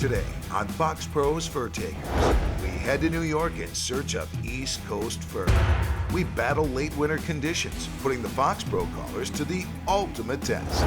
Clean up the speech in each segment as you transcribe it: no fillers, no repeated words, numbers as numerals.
Today on Foxpro's Furtakers, we head to New York in search of East Coast fur. We battle late winter conditions, putting the Foxpro collars to the ultimate test.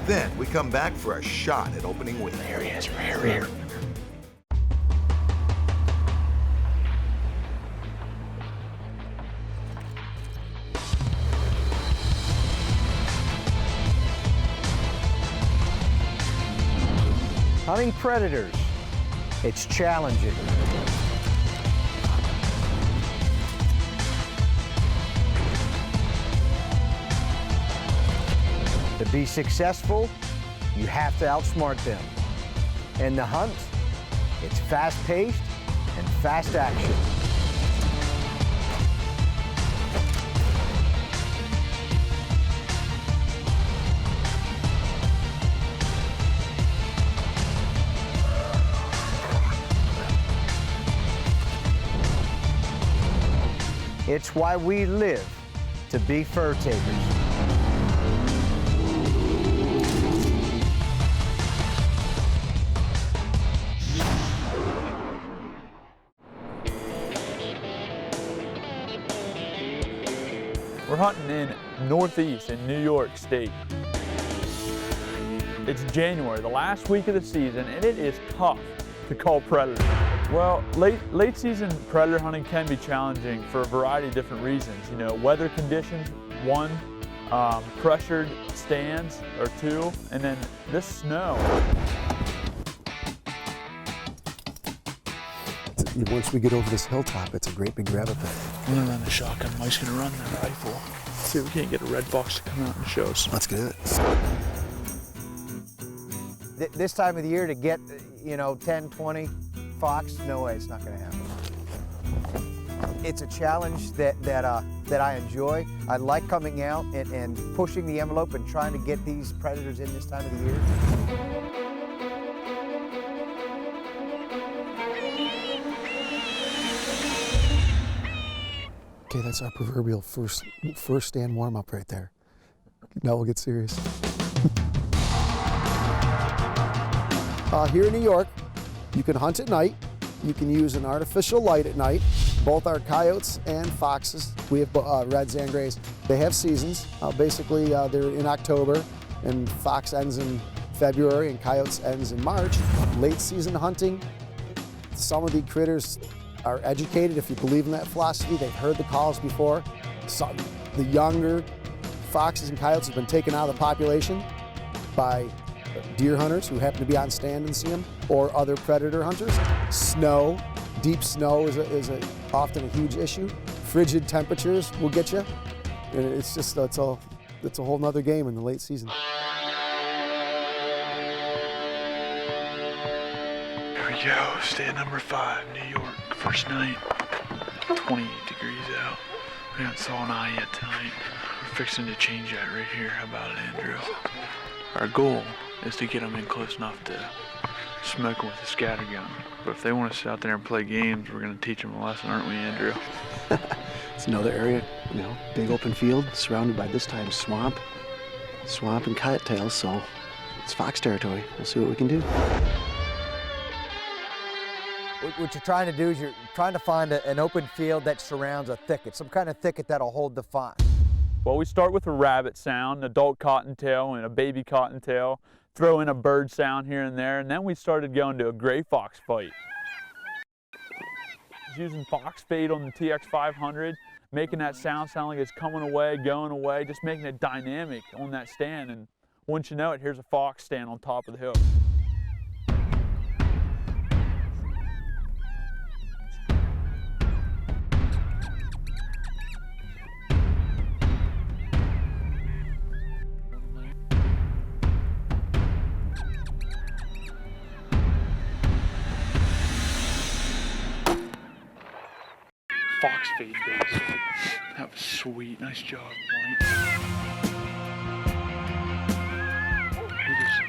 Then we come back for a shot at opening week. Here he is, right here. Hunting predators, it's challenging. To be successful, you have to outsmart them. In the hunt, it's fast-paced and fast action. It's why we live to be fur takers. We're hunting in Northeast in New York State. It's January, the last week of the season, and it is tough to call predators. Well, late season predator hunting can be challenging for a variety of different reasons. You know, weather conditions, one, pressured stands, or two, and then this snow. Once we get over this hilltop, it's a great big rabbit pit. I'm gonna run the shotgun. Mike's gonna run the rifle. See if we can't get a red fox to come out and show us. Let's get it. This time of the year to get, 10, 20 fox, no way, it's not gonna happen. It's a challenge that I enjoy. I like coming out and pushing the envelope and trying to get these predators in this time of the year. Okay, that's our proverbial first stand warm-up right there. Now we'll get serious. Here in New York, you can hunt at night. You can use an artificial light at night. Both our coyotes and foxes, we have reds and grays, they have seasons. Basically, they're in October, and fox ends in February, and coyotes ends in March. Late season hunting, some of the critters are educated, if you believe in that philosophy. They've heard the calls before. The younger foxes and coyotes have been taken out of the population by deer hunters who happen to be on stand and see them, or other predator hunters. Snow, deep snow is often a huge issue. Frigid temperatures will get you. And it's a whole nother game in the late season. Here we go, stand number 5, New York, first night. 28 degrees out. We haven't saw an eye yet tonight. We're fixing to change that right here. How about it, Andrew? Our goal is to get them in close enough to smoke them with a scatter gun. But if they want to sit out there and play games, we're going to teach them a lesson, aren't we, Andrew? It's another area, big open field surrounded by this time swamp and coyote tails, so it's fox territory. We'll see what we can do. What you're trying to do is you're trying to find an open field that surrounds a thicket, some kind of thicket that'll hold the fox. Well, we start with a rabbit sound, an adult cottontail and a baby cottontail, throw in a bird sound here and there, and then we started going to a gray fox fight. Just using fox fade on the TX500, making that sound like it's coming away, going away, just making it dynamic on that stand, and once you know it, here's a fox stand on top of the hill. Fox fade base. That was sweet. Nice job, Mike.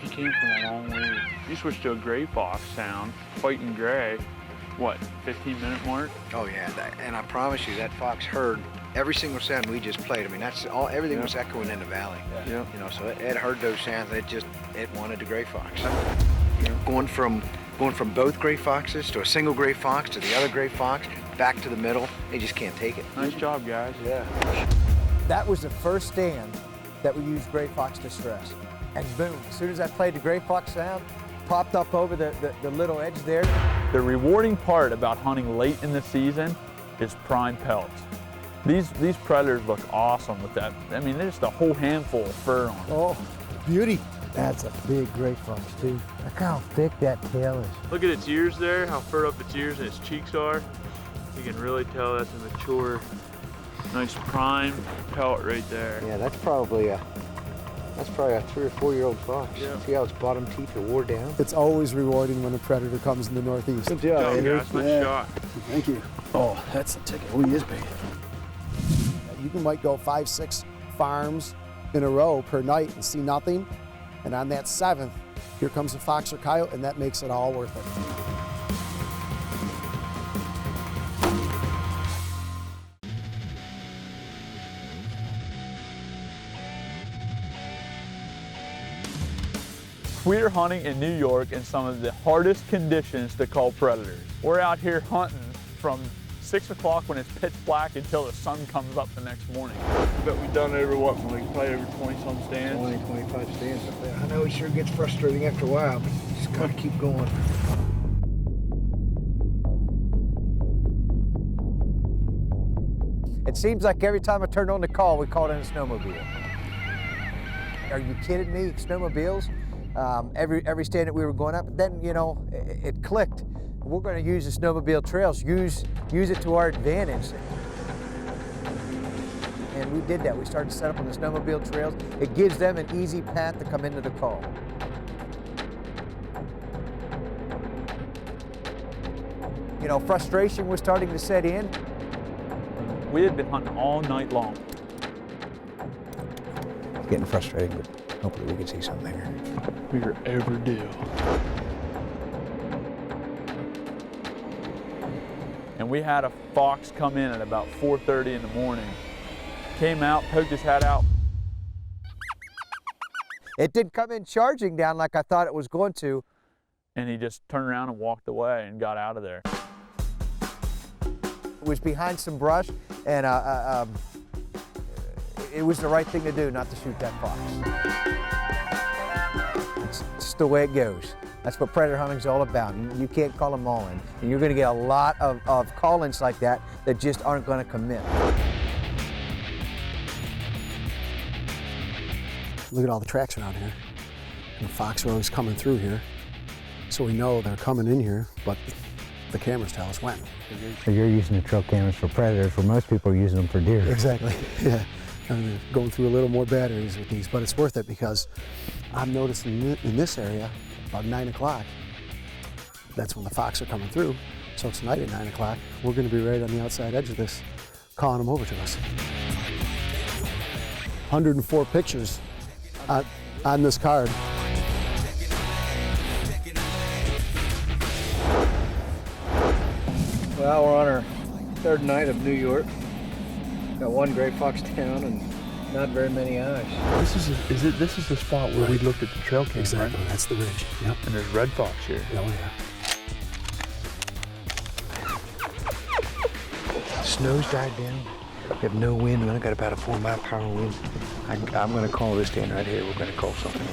He came from a long way. You switched to a gray fox sound, fighting gray. What, 15-minute mark? Oh yeah, and I promise you that fox heard every single sound we just played. I mean, that's all. Everything was echoing in the valley. So it heard those sounds. It wanted the gray fox. Going from going from both gray foxes to a single gray fox to the other gray fox, back to the middle. They just can't take it. Nice job, guys. Yeah. That was the first stand that we used gray fox distress. And boom, as soon as I played the gray fox sound, popped up over the little edge there. The rewarding part about hunting late in the season is prime pelts. These predators look awesome with that. I mean, there's just a whole handful of fur on them. Oh, beauty. That's a big gray fox, too. Look how thick that tail is. Look at its ears there, how furred up its ears and its cheeks are. You can really tell that's a mature, nice prime pelt right there. Yeah, that's probably a 3 or 4 year old fox. Yeah. See how its bottom teeth are wore down? It's always rewarding when a predator comes in the Northeast. Good Good job, job, Andrew. guys. Nice shot. Thank you. Oh, that's a ticket. Oh, he is big. You might go 5, 6 farms in a row per night and see nothing. And on that 7th, here comes a fox or coyote, and that makes it all worth it. We're hunting in New York in some of the hardest conditions to call predators. We're out here hunting from 6 o'clock when it's pitch black until the sun comes up the next morning. But we've done over what, like probably over 20-some stands? 20, 25 stands up there. I know it sure gets frustrating after a while, but you just gotta keep going. It seems like every time I turned on the call, we called in a snowmobile. Are you kidding me? Snowmobiles? Every stand that we were going up, but then, you know, it clicked. We're going to use the snowmobile trails, use it to our advantage. And we did that. We started to set up on the snowmobile trails. It gives them an easy path to come into the call. You know, frustration was starting to set in. We had been hunting all night long. It's getting frustrating, but hopefully we can see something here. We were overdue. And we had a fox come in at about 4:30 in the morning. Came out, poked his head out. It didn't come in charging down like I thought it was going to. And he just turned around and walked away and got out of there. It was behind some brush, and it was the right thing to do not to shoot that fox. It's just the way it goes. That's what predator hunting is all about. You can't call them all in. And you're going to get a lot of call-ins like that that just aren't going to commit. Look at all the tracks around here. And the fox are always coming through here. So we know they're coming in here, but the cameras tell us when. So you're using the trail cameras for predators, where most people are using them for deer. Exactly, yeah. I'm going through a little more batteries with these, but it's worth it because I'm noticing in this area, about 9 o'clock, that's when the fox are coming through. So tonight at 9 o'clock, we're going to be right on the outside edge of this, calling them over to us. 104 pictures on this card. Well, we're on our 3rd night of New York. Got one gray fox down and not very many eyes. This is the spot where we looked at the trail cam, Exactly, right? that's the ridge. Yep. And there's red fox here. Oh yeah. Snow's died down. We have no wind. We only got about a 4-mile-per-hour wind. I'm going to call this stand right here. We're going to call something.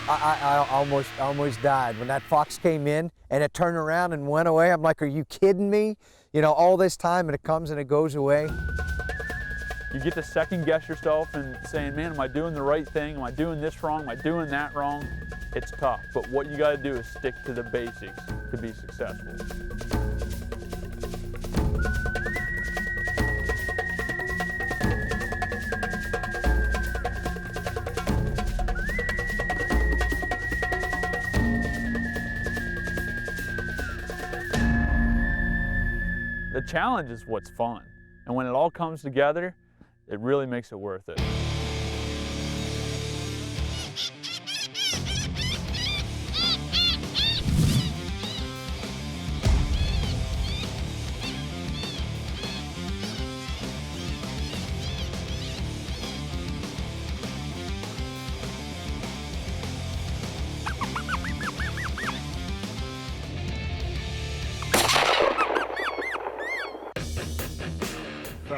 I almost died when that fox came in and it turned around and went away. I'm like, are you kidding me? You know, all this time and it comes and it goes away. You get to second guess yourself and saying, man, am I doing the right thing? Am I doing this wrong? Am I doing that wrong? It's tough, but what you gotta do is stick to the basics to be successful. the challenge is what's fun. And when it all comes together, it really makes it worth it.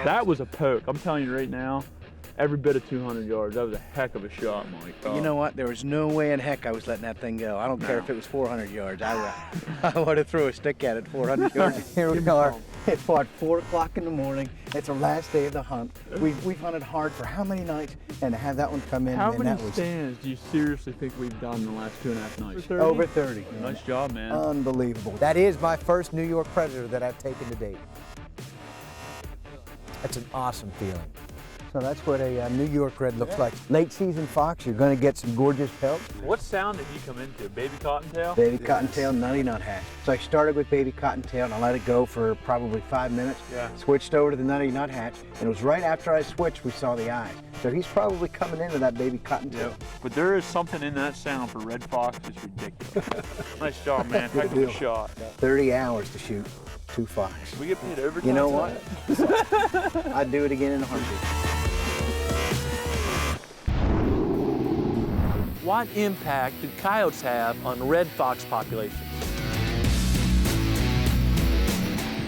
That was a poke. I'm telling you right now, every bit of 200 yards. That was a heck of a shot, Mike. You know what? There was no way in heck I was letting that thing go. I don't care if it was 400 yards. I would have threw a stick at it 400 yards. Here we are. It's about 4 o'clock in the morning. It's the last day of the hunt. We've hunted hard for how many nights? And to have that one come in, how man, many that was stands do you seriously think we've done in the last 2.5 nights? over 30. Nice job, man. Unbelievable. That is my first New York Predator that I've taken to date. That's an awesome feeling. So that's what a New York red looks like. Late season fox, you're going to get some gorgeous pelts. What sound did you come into? Baby cottontail? Baby cottontail, nutty nuthatch. So I started with baby cottontail and I let it go for probably 5 minutes. Yeah. Switched over to the nutty nuthatch, and it was right after I switched we saw the eyes. So he's probably coming into that baby cottontail. But there is something in that sound for red fox. It's ridiculous. Nice job, man. Heck of a shot. 30 hours to shoot 2 fox. We get paid overtime. You know what? I'd do it again in a heartbeat. What impact do coyotes have on red fox populations?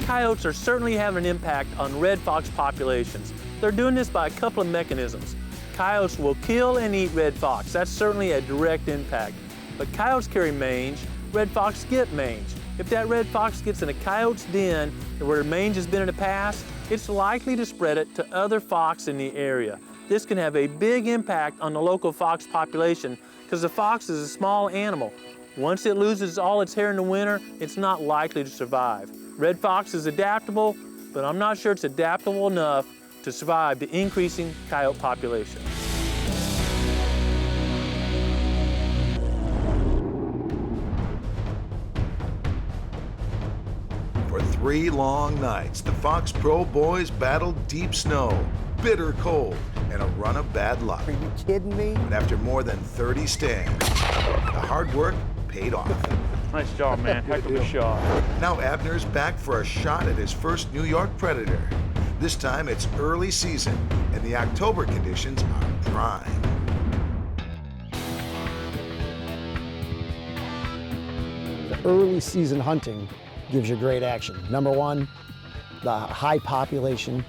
Coyotes are certainly having an impact on red fox populations. They're doing this by a couple of mechanisms. Coyotes will kill and eat red fox. That's certainly a direct impact. But coyotes carry mange, red fox get mange. If that red fox gets in a coyote's den where mange has been in the past, it's likely to spread it to other fox in the area. This can have a big impact on the local fox population because the fox is a small animal. Once it loses all its hair in the winter, it's not likely to survive. Red fox is adaptable, but I'm not sure it's adaptable enough to survive the increasing coyote population. For 3 long nights, the Foxpro boys battled deep snow, bitter cold, and a run of bad luck. Are you kidding me? But after more than 30 stands, the hard work paid off. Nice job, man. Heck of a shot. Now Abner's back for a shot at his first New York Predator. This time it's early season, and the October conditions are prime. The early season hunting gives you great action. Number one, the high population,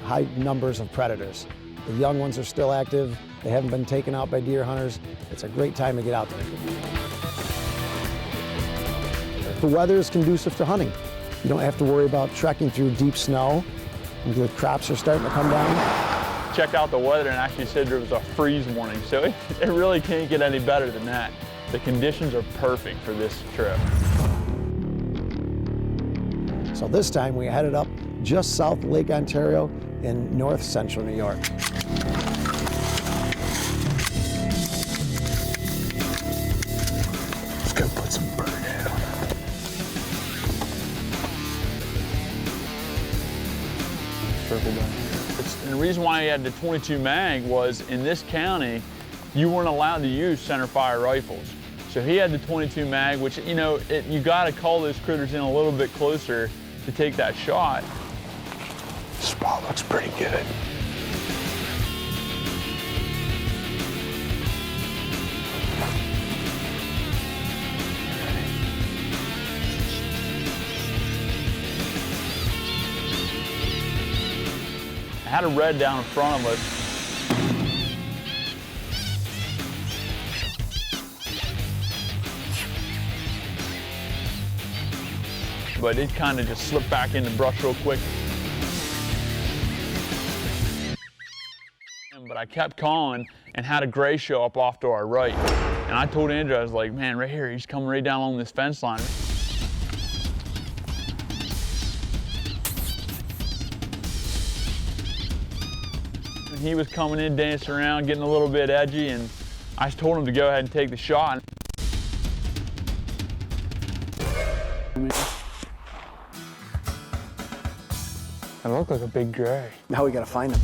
high numbers of predators. The young ones are still active. They haven't been taken out by deer hunters. It's a great time to get out there. The weather is conducive to hunting. You don't have to worry about trekking through deep snow. The crops are starting to come down. Checked out the weather and actually said there was a freeze warning, so it really can't get any better than that. The conditions are perfect for this trip. So this time we headed up just south of Lake Ontario in north central New York. Let's go put some burn down. Circle down here. And the reason why I had the 22 mag was in this county, you weren't allowed to use center fire rifles. So he had the 22 mag, which, you know, you got to call those critters in a little bit closer to take that shot. Spot looks pretty good. I had a red down in front of us. But it kind of just slipped back in the brush real quick. But I kept calling and had a gray show up off to our right. And I told Andrew, I was like, man, right here, he's coming right down along this fence line. And he was coming in, dancing around, getting a little bit edgy, and I told him to go ahead and take the shot. It looked like a big gray. Now we gotta find him.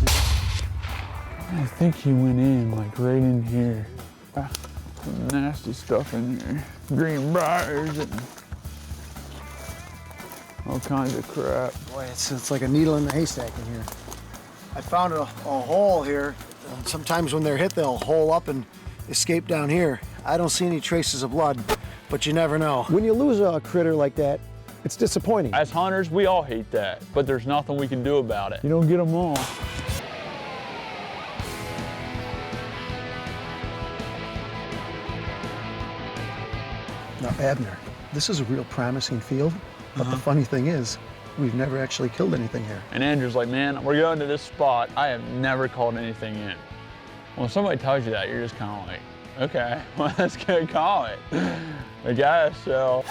I think he went in, like right in here. Some nasty stuff in here. Green briars and all kinds of crap. Boy, it's like a needle in a haystack in here. I found a hole here. Sometimes when they're hit, they'll hole up and escape down here. I don't see any traces of blood, but you never know. When you lose a critter like that, it's disappointing. As hunters, we all hate that, but there's nothing we can do about it. You don't get them all. Now, Abner, this is a real promising field, but the funny thing is, we've never actually killed anything here. And Andrew's like, man, we're going to this spot. I have never called anything in. Well, if somebody tells you that, you're just kind of like, okay, well, let's go call it. I guess, so.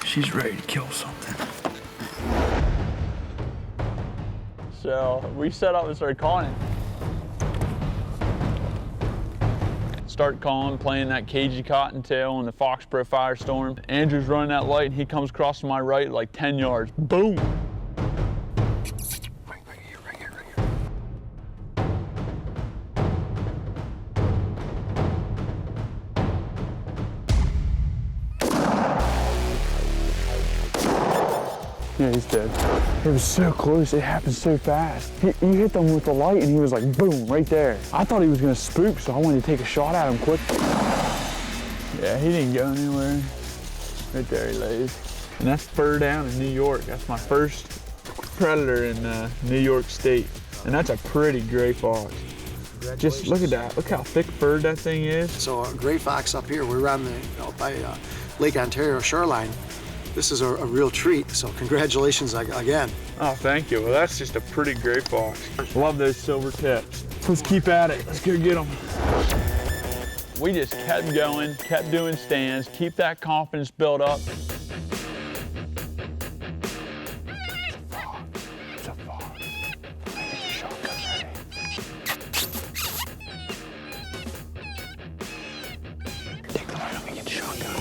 She's ready to kill something. So we set up and started calling it. Start calling, playing that cagey cottontail and the Foxpro Firestorm. Andrew's running that light and he comes across to my right like 10 yards. Boom! Right here. Yeah, he's dead. It was so close, it happened so fast. He hit them with the light and he was like, boom, right there. I thought he was gonna spook, so I wanted to take a shot at him quick. Yeah, he didn't go anywhere. Right there he lays. And that's fur down in New York. That's my first predator in New York State. And that's a pretty gray fox. Just look at that, look how thick furred that thing is. So a gray fox up here, we're on the by Lake Ontario shoreline. This is a real treat, so congratulations again. Oh, thank you. Well, that's just a pretty gray fox. Love those silver tips. Let's keep at it. Let's go get them. We just kept going, kept doing stands, keep that confidence built up. It's a fox. I get the shotgun ready. Take the light off and get the shotgun.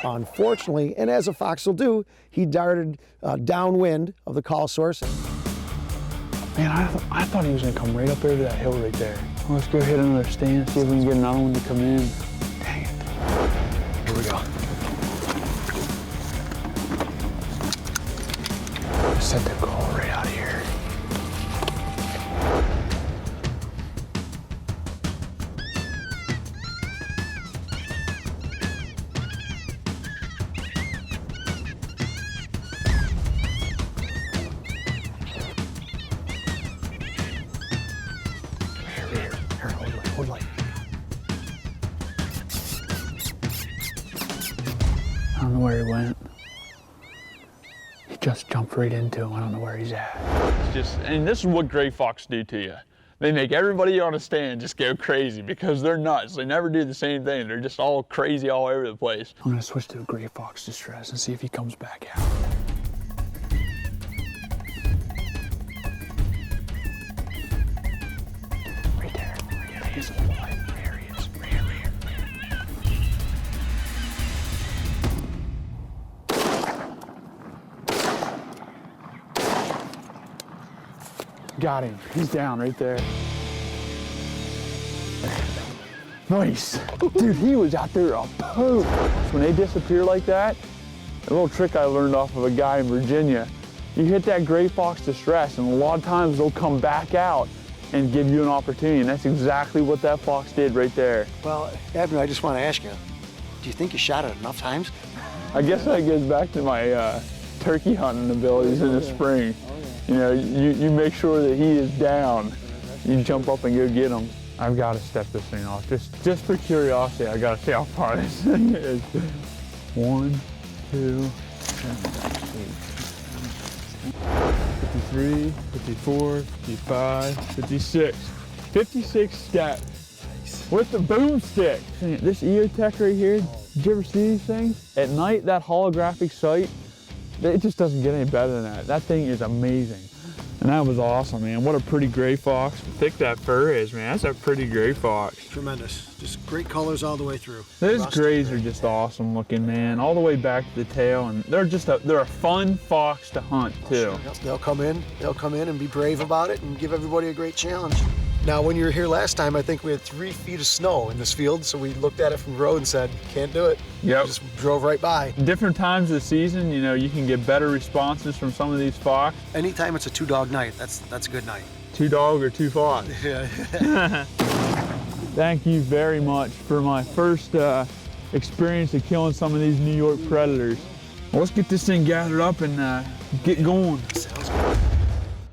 Unfortunately, and as a fox will do, he darted downwind of the call source. Man, I thought he was gonna come right up over that hill right there. Well, let's go hit another stand, see if we can get another one to come in. Dang it. Here we go. Set the call right out of here. Hold light. I don't know where he went. He just jumped right into him. I don't know where he's at. It's just, and this is what gray fox do to you. They make everybody on a stand just go crazy because they're nuts. They never do the same thing. They're just all crazy all over the place. I'm gonna switch to a gray fox distress and see if he comes back out. Right there. He is. Right here he is. Right here. Got him. He's down right there. Nice. Dude, he was out there a poke. When they disappear like that, a little trick I learned off of a guy in Virginia, you hit that gray fox distress and a lot of times they'll come back out and give you an opportunity, and that's exactly what that fox did right there. Well, Abner, I just want to ask you, do you think you shot it enough times? I guess that goes back to my turkey hunting abilities in the spring. You know, you make sure that he is down. You jump up and go get him. I've got to step this thing off. Just for curiosity, I got to see how far this thing is. 1, 2, 53, 54, 55, 56. 56 steps with the boomstick. This EOTech right here, did you ever see these things? At night, that holographic sight, it just doesn't get any better than that. That thing is amazing. And that was awesome, man. What a pretty gray fox. Thick that fur is, man. That's a pretty gray fox. Tremendous. Just great colors all the way through. Those grays are just awesome looking, man. All the way back to the tail, and they're a fun fox to hunt too. Yep, they'll come in and be brave about it and give everybody a great challenge. Now, when you were here last time, I think we had 3 feet of snow in this field, so we looked at it from the road and said, can't do it. Yep. We just drove right by. Different times of the season, you know, you can get better responses from some of these fox. Anytime it's a 2-dog night, that's a good night. 2 dog or 2 fox. Yeah. Thank you very much for my first experience of killing some of these New York predators. Well, let's get this thing gathered up and get going. Sounds